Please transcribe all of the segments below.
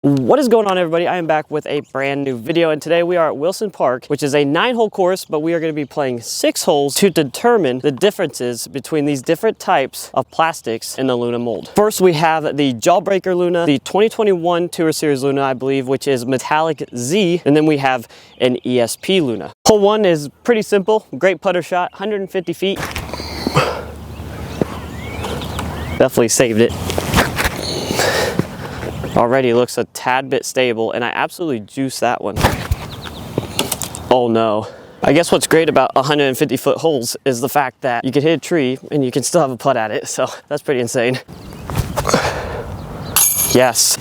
What is going on, everybody? I am back with a brand new video, and today we are at Wilson Park, which is a 9-hole course, but we are going to be playing 6 holes to determine the differences between these different types of plastics in the Luna mold. First, we have the Jawbreaker Luna, the 2021 Tour Series Luna, I believe, which is Metallic Z, and then we have an ESP Luna. Hole 1 is pretty simple, great putter shot, 150 feet. Definitely saved it. Already looks a tad bit stable, and I absolutely juiced that one. Oh no. I guess what's great about 150-foot holes is the fact that you can hit a tree and you can still have a putt at it, so that's pretty insane. Yes.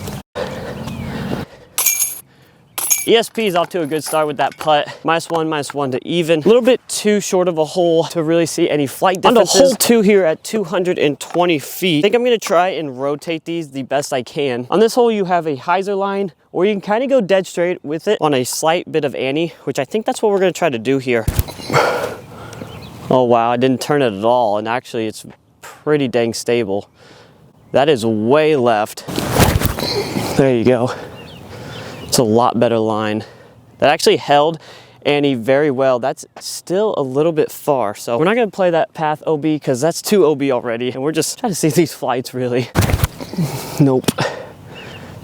ESP is off to a good start with that putt. -1 to even. A little bit too short of a hole to really see any flight differences. On to hole 2 here at 220 feet. I think I'm gonna try and rotate these the best I can. On this hole, you have a hyzer line, or you can kind of go dead straight with it on a slight bit of ante, which I think that's what we're gonna try to do here. Oh wow, I didn't turn it at all, and actually it's pretty dang stable. That is way left. There you go. It's a lot better line. That actually held ante very well. That's still a little bit far, so we're not gonna play that path OB because that's too OB already, and we're just trying to see these flights really. Nope.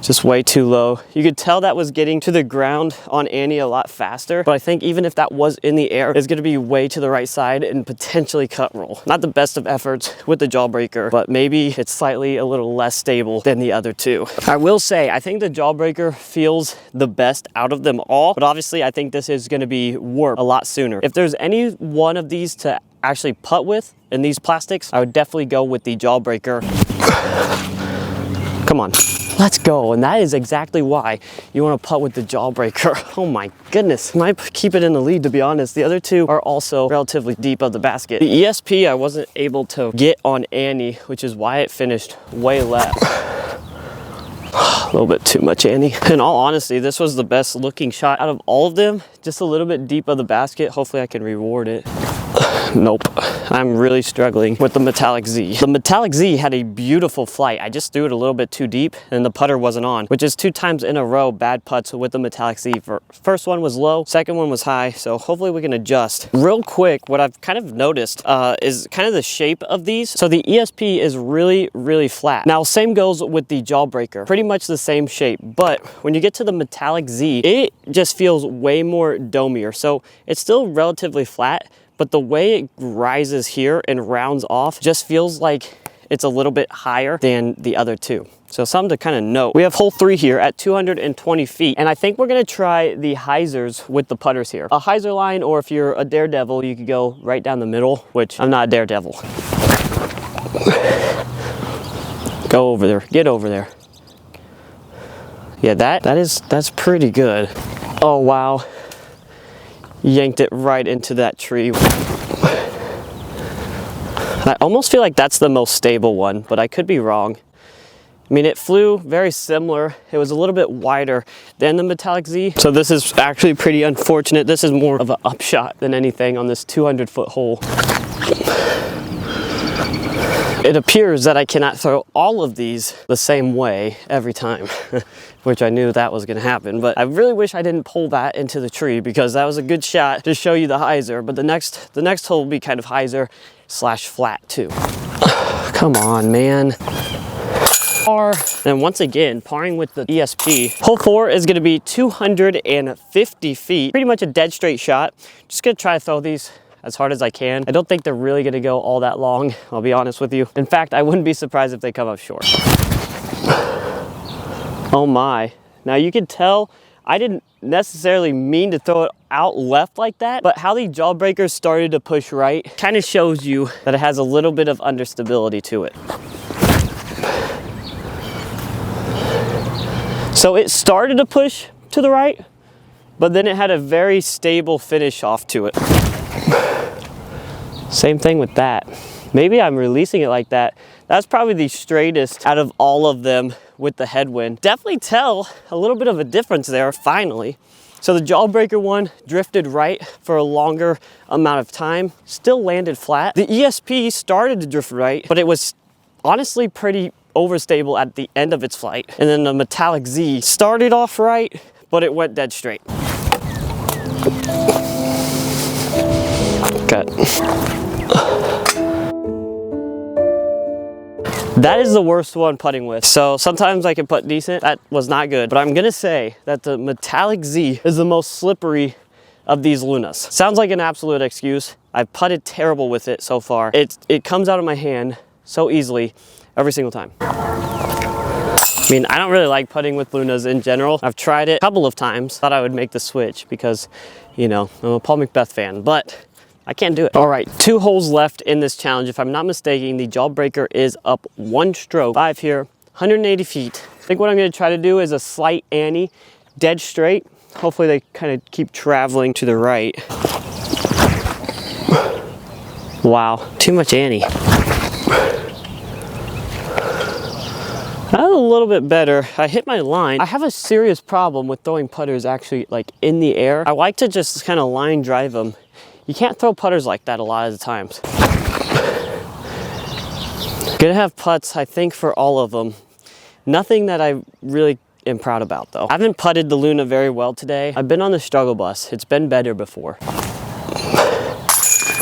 Just way too low. You could tell that was getting to the ground on ante a lot faster, but I think even if that was in the air, it's gonna be way to the right side and potentially cut roll. Not the best of efforts with the Jawbreaker, but maybe it's slightly a little less stable than the other two. I will say, I think the Jawbreaker feels the best out of them all, but obviously I think this is gonna be warped a lot sooner. If there's any one of these to actually putt with in these plastics, I would definitely go with the Jawbreaker. Come on. Let's go, and that is exactly why you want to putt with the Jawbreaker. Oh my goodness, might keep it in the lead, to be honest. The other two are also relatively deep of the basket. The ESP I wasn't able to get on ante, which is why it finished way left. A little bit too much ante. In all honesty, this was the best looking shot out of all of them. Just a little bit deep of the basket. Hopefully I can reward it. Nope, I'm really struggling with the Metallic Z. The Metallic Z had a beautiful flight. I just threw it a little bit too deep and the putter wasn't on, which is 2 times in a row bad putts with the Metallic Z. First one was low, second one was high, so hopefully we can adjust. Real quick, what I've kind of noticed is kind of the shape of these. So the ESP is really, really flat. Now, same goes with the Jawbreaker. Pretty much the same shape, but when you get to the Metallic Z, it just feels way more domier. So it's still relatively flat, but the way it rises here and rounds off just feels like it's a little bit higher than the other two. So something to kind of note. We have hole 3 here at 220 feet, and I think we're gonna try the hyzers with the putters here. A hyzer line, or if you're a daredevil, you could go right down the middle, which I'm not a daredevil. Go over there, get over there. Yeah, that's pretty good. Oh wow. Yanked it right into that tree. I almost feel like that's the most stable one, but I could be wrong. I mean, it flew very similar. It was a little bit wider than the Metallic Z. So this is actually pretty unfortunate. This is more of an upshot than anything on this 200-foot hole. It appears that I cannot throw all of these the same way every time, which I knew that was gonna happen, but I really wish I didn't pull that into the tree because that was a good shot to show you the hyzer, but the next hole will be kind of hyzer / flat too. Come on, man. Par. And once again, parring with the ESP. Hole 4 is gonna be 250 feet, pretty much a dead straight shot. Just gonna try to throw these as hard as I can. I don't think they're really gonna go all that long, I'll be honest with you. In fact, I wouldn't be surprised if they come up short. Oh my. Now you can tell I didn't necessarily mean to throw it out left like that, but how the Jawbreaker started to push right kind of shows you that it has a little bit of understability to it. So it started to push to the right, but then it had a very stable finish off to it. Same thing with that. Maybe I'm releasing it like that. That's probably the straightest out of all of them with the headwind. Definitely tell a little bit of a difference there, finally. So the Jawbreaker one drifted right for a longer amount of time, still landed flat. The ESP started to drift right, but it was honestly pretty overstable at the end of its flight. And then the Metallic Z started off right, but it went dead straight. Cut. That is the worst one putting with. So sometimes I can putt decent. That was not good, but I'm gonna say that the Metallic Z is the most slippery of these Lunas. Sounds like an absolute excuse. I've putted terrible with it so far. It comes out of my hand so easily every single time. I mean, I don't really like putting with Lunas in general. I've tried it a couple of times. Thought I would make the switch because, you know, I'm a Paul McBeth fan, but I can't do it. All right, 2 holes left in this challenge. If I'm not mistaken, the Jawbreaker is up 1 stroke. 5 here, 180 feet. I think what I'm gonna try to do is a slight Annie, dead straight. Hopefully they kind of keep traveling to the right. Wow, too much Annie. That was a little bit better. I hit my line. I have a serious problem with throwing putters actually like in the air. I like to just kind of line drive them. You can't throw putters like that a lot of the times. Gonna have putts, I think, for all of them. Nothing that I really am proud about though. I haven't putted the Luna very well today. I've been on the struggle bus. It's been better before.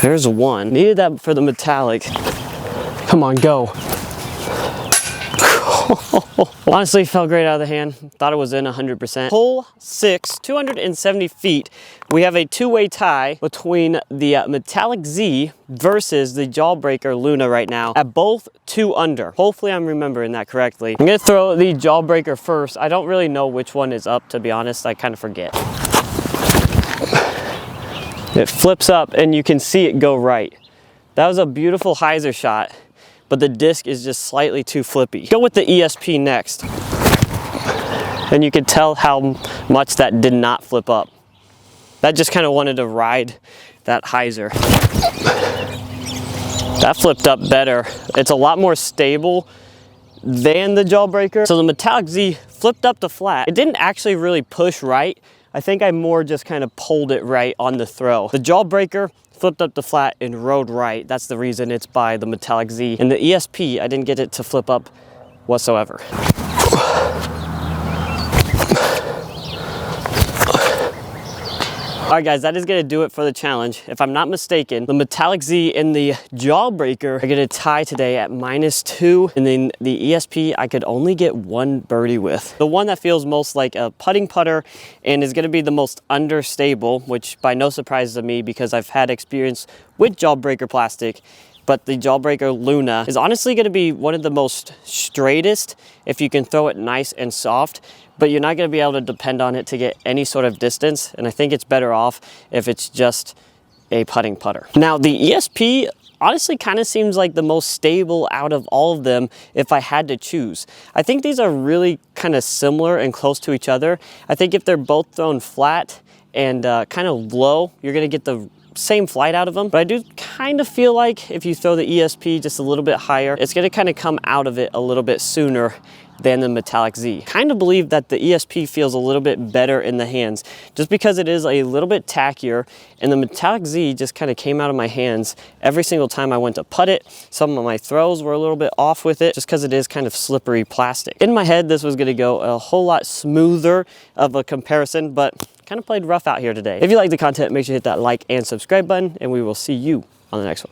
There's one. Needed that for the Metallic. Come on, go. Honestly, felt great out of the hand. Thought it was in 100%. Hole 6, 270 feet. We have a 2-way tie between the Metallic Z versus the Jawbreaker Luna right now at both 2 under. Hopefully I'm remembering that correctly. I'm gonna throw the Jawbreaker first. I don't really know which one is up, to be honest. I kind of forget. It flips up and you can see it go right. That was a beautiful hyzer shot, but the disc is just slightly too flippy. Go with the ESP next. And you can tell how much that did not flip up. That just kind of wanted to ride that hyzer. That flipped up better. It's a lot more stable than the Jawbreaker. So the Metallic Z flipped up to flat. It didn't actually really push right. I think I more just kind of pulled it right on the throw. The Jawbreaker flipped up to flat and rode right. That's the reason it's by the Metallic Z. And the ESP, I didn't get it to flip up whatsoever. All right guys, that is gonna do it for the challenge. If I'm not mistaken, the Metallic Z and the Jawbreaker are gonna tie today at -2. And then the ESP, I could only get 1 birdie with. The one that feels most like a putting putter and is gonna be the most understable, which by no surprise to me because I've had experience with Jawbreaker plastic. But the Jawbreaker Luna is honestly gonna be one of the most straightest if you can throw it nice and soft, but you're not gonna be able to depend on it to get any sort of distance. And I think it's better off if it's just a putting putter. Now the ESP honestly kind of seems like the most stable out of all of them if I had to choose. I think these are really kind of similar and close to each other. I think if they're both thrown flat and kind of low, you're gonna get the same flight out of them. But I do kind of feel like if you throw the ESP just a little bit higher, it's gonna kind of come out of it a little bit sooner than the Metallic Z. Kind of believe that the ESP feels a little bit better in the hands just because it is a little bit tackier, and the Metallic Z just kind of came out of my hands every single time I went to putt it. Some of my throws were a little bit off with it just because it is kind of slippery plastic. In my head, this was gonna go a whole lot smoother of a comparison, but kind of played rough out here today. If you like the content, make sure you hit that like and subscribe button, and we will see you on the next one.